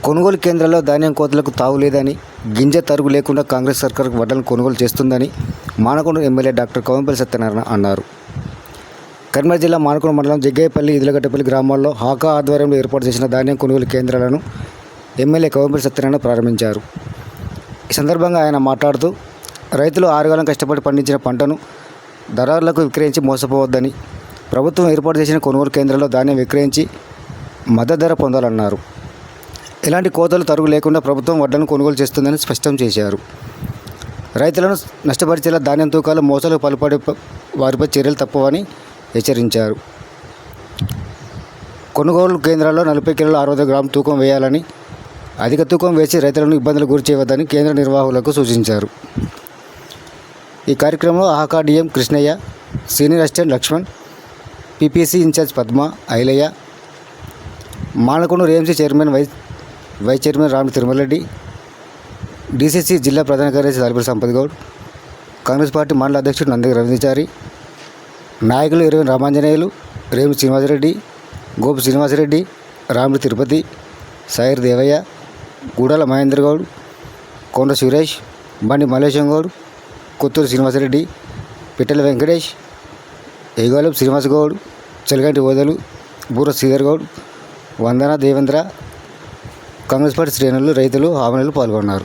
కొనుగోలు కేంద్రాల్లో ధాన్యం కోతలకు తావులేదని, గింజ తరుగు లేకుండా కాంగ్రెస్ సర్కార్ వడ్లను కొనుగోలు చేస్తుందని మానకొండ ఎమ్మెల్యే డాక్టర్ కవంపల్లి సత్యనారాయణ అన్నారు. కరీంనగర్ జిల్లా మానకొండ మండలం జగ్గయ్యపల్లి, ఇదులగట్టపల్లి గ్రామాల్లో హాకా ఆధ్వర్యంలో ఏర్పాటు చేసిన ధాన్యం కొనుగోలు కేంద్రాలను ఎమ్మెల్యే కవంపల్లి సత్యనారాయణ ప్రారంభించారు. ఈ సందర్భంగా ఆయన మాట్లాడుతూ, రైతులు ఆరుగాలం కష్టపడి పండించిన పంటను దళారులకు విక్రయించి మోసపోవద్దని, ప్రభుత్వం ఏర్పాటు చేసిన కొనుగోలు కేంద్రాల్లో ధాన్యం విక్రయించి మద్దతు ధర పొందాలన్నారు. ఎలాంటి కోతలు తరుగు లేకుండా ప్రభుత్వం వడ్లను కొనుగోలు చేస్తుందని స్పష్టం చేశారు. రైతులను నష్టపరిచేలా ధాన్యం తూకాలు మోసాలకు పాల్పడే వారిపై చర్యలు తప్పవని హెచ్చరించారు. కొనుగోలు కేంద్రాల్లో 40 కిలోల 600 గ్రాముల తూకం వేయాలని, అధిక తూకం వేసి రైతులను ఇబ్బందులు గురి చేయవద్దని కేంద్ర నిర్వాహకులకు సూచించారు. ఈ కార్యక్రమంలో హాకా DM Krishnaiah, senior assistant Lakshman, PPC incharge Padma, Ailaiah, Manakonda AMC chairman vice chairman Ram Tirumala Reddy, DCC జిల్లా ప్రధాన కార్యదర్శి దాలిపల్లి సంపత్ గౌడ్, కాంగ్రెస్ పార్టీ మండల అధ్యక్షుడు నందగి రవీంద్రచారి, నాయకులు ఇరవై రామాంజనేయులు, రేము శ్రీనివాసరెడ్డి, గోపు శ్రీనివాసరెడ్డి, రాముడి తిరుపతి, సాయిర్ దేవయ్య, గూడాల మహేందర్ గౌడ్, కొండ సురేష్, బండి మల్లేశం గౌడ్, కొత్తూరు శ్రీనివాసరెడ్డి, పిట్టల వెంకటేష్, ఏగోలం శ్రీనివాస్ గౌడ్, చెలగంటి ఓదలు, బూర శ్రీధర్ గౌడ్, వందన దేవేంద్ర, కాంగ్రెస్ పార్టీ శ్రేణులు, రైతులు, ఆమెలు పాల్గొన్నారు.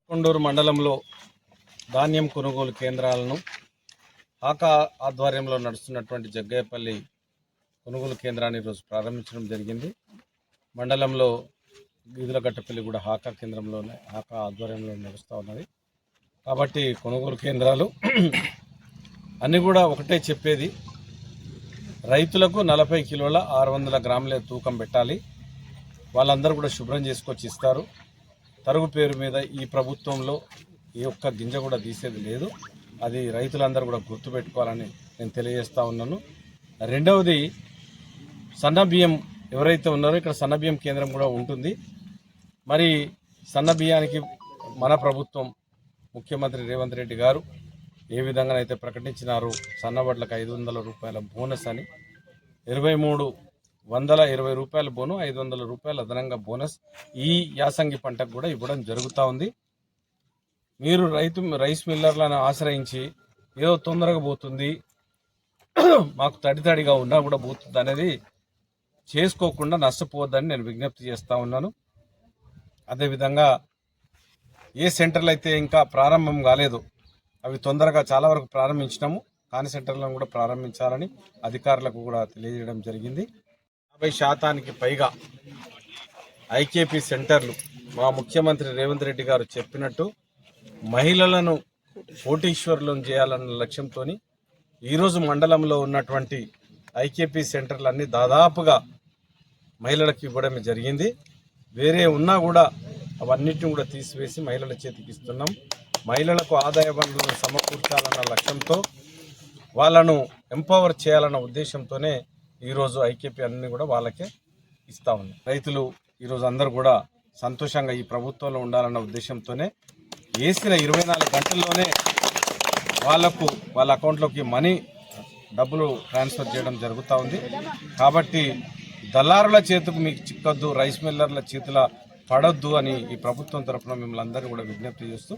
కొండూరు మండలంలో ధాన్యం కొనుగోలు కేంద్రాలను హాకా ఆధ్వర్యంలో నడుస్తున్నటువంటి జగ్గయ్యపల్లి కొనుగోలు కేంద్రాన్ని ఈరోజు ప్రారంభించడం జరిగింది. మండలంలో ఈదులగట్టపల్లి కూడా హాకా కేంద్రంలోనే హాకా ఆధ్వర్యంలో నడుస్తూ ఉన్నది. కాబట్టి కొనుగోలు కేంద్రాలు అన్నీ కూడా ఒకటే చెప్పేది, రైతులకు 40 కిలోల 600 గ్రాముల తూకం పెట్టాలి. వాళ్ళందరూ కూడా శుభ్రం చేసుకొచ్చి ఇస్తారు. తరుగు పేరు మీద ఈ ప్రభుత్వంలో ఏ ఒక్క గింజ కూడా తీసేది లేదు. అది రైతులందరూ కూడా గుర్తుపెట్టుకోవాలని నేను తెలియజేస్తూ ఉన్నాను. రెండవది, సన్న బియ్యం ఎవరైతే ఉన్నారో ఇక్కడ సన్న బియ్యం కేంద్రం కూడా ఉంటుంది. మరి సన్న బియ్యానికి మన ప్రభుత్వం ముఖ్యమంత్రి రేవంత్ రెడ్డి గారు ఏ విధంగానైతే ప్రకటించినారు, సన్నవడ్లకు 500 రూపాయల బోనస్ అని, 2320 రూపాయల బోను, 500 రూపాయల అదనంగా బోనస్ ఈ యాసంగి పంటకు కూడా ఇవ్వడం జరుగుతూ ఉంది. మీరు రైస్ మిల్లర్లను ఆశ్రయించి ఏదో తొందరగా పోతుంది, మాకు తడితడిగా ఉన్నా కూడా పోతుంది అనేది చేసుకోకుండా నష్టపోవద్దని నేను విజ్ఞప్తి చేస్తూ ఉన్నాను. అదేవిధంగా ఏ సెంటర్లు అయితే ఇంకా ప్రారంభం కాలేదు అవి తొందరగా చాలా వరకు ప్రారంభించినాము, కాని సెంటర్లను కూడా ప్రారంభించాలని అధికారులకు కూడా తెలియజేయడం జరిగింది. 50% పైగా ఐకేపీ సెంటర్లు మా ముఖ్యమంత్రి రేవంత్ రెడ్డి గారు చెప్పినట్టు మహిళలను కోటీశ్వరులను చేయాలన్న లక్ష్యంతో ఈరోజు మండలంలో ఉన్నటువంటి ఐకేపీ సెంటర్లన్నీ దాదాపుగా మహిళలకు ఇవ్వడం జరిగింది. వేరే ఉన్నా కూడా అవన్నిటిని కూడా తీసివేసి మహిళల చేతికి ఇస్తున్నాం. మహిళలకు ఆదాయ వనరులను సమకూర్చాలన్న లక్ష్యంతో, వాళ్ళను ఎంపవర్ చేయాలన్న ఉద్దేశంతోనే ఈరోజు ఐకేపీ అన్ని కూడా వాళ్ళకే ఇస్తా ఉన్నాయి. రైతులు ఈరోజు అందరూ కూడా సంతోషంగా ఈ ప్రభుత్వంలో ఉండాలన్న ఉద్దేశంతోనే వేసిన 24 గంటల్లోనే వాళ్లకు వాళ్ళ అకౌంట్లోకి డబ్బులు ట్రాన్స్ఫర్ చేయడం జరుగుతూ ఉంది. కాబట్టి దళారుల చేతికి మీకు చిక్కొద్దు, రైస్ మిల్లర్ల చేతుల పడొద్దు అని ఈ ప్రభుత్వం తరఫున మిమ్మల్ని అందరూ కూడా విజ్ఞప్తి చేస్తూ